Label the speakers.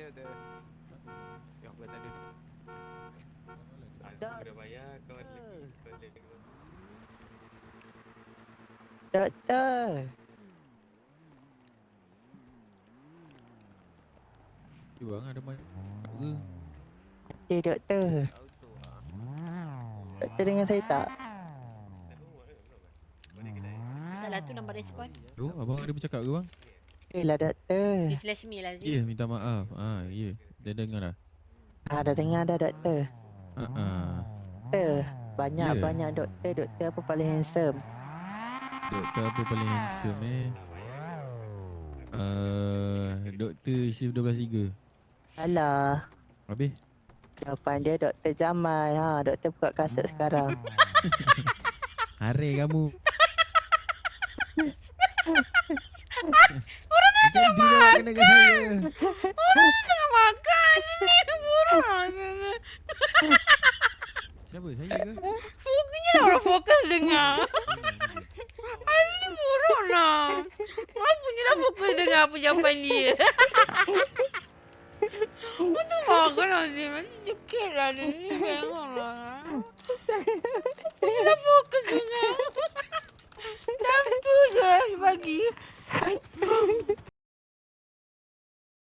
Speaker 1: je tu. Yang belah tadi.
Speaker 2: Aku
Speaker 1: dah bayar kau lagi balik.
Speaker 2: Doktor.
Speaker 3: Bang ada mic ke?
Speaker 2: Okey doktor. Doktor dengan saya tak?
Speaker 4: Tak lah tu nombor respon.
Speaker 3: Oh, abang ada bercakap ke bang?
Speaker 2: Yelah doktor.
Speaker 4: Dia slash me lah
Speaker 3: Ya,
Speaker 4: Zee.
Speaker 3: minta maaf. Ya. Dia dengar dah.
Speaker 2: Dah dengar dah doktor. Doktor.
Speaker 3: Ya.
Speaker 2: Banyak doktor. Doktor apa paling handsome?
Speaker 3: Doktor apa paling handsome Doktor shift 12.3.
Speaker 2: Alah.
Speaker 3: Habis?
Speaker 2: Jawapan dia Doktor Jamal. Doktor buka kasut sekarang.
Speaker 3: Hari kamu.
Speaker 4: Orang dah
Speaker 3: Macam tu jawab kena dengan saya.
Speaker 4: Orang tengah makan ni. Burung.
Speaker 3: Siapa? Saya ke?
Speaker 4: Pokoknya lah orang fokus dengar. Ini buruk lah. Orang punya dah fokus dengar apa jawapan dia. Untuk makan lah Zee. Masih sikit lah dia. Tengok lah.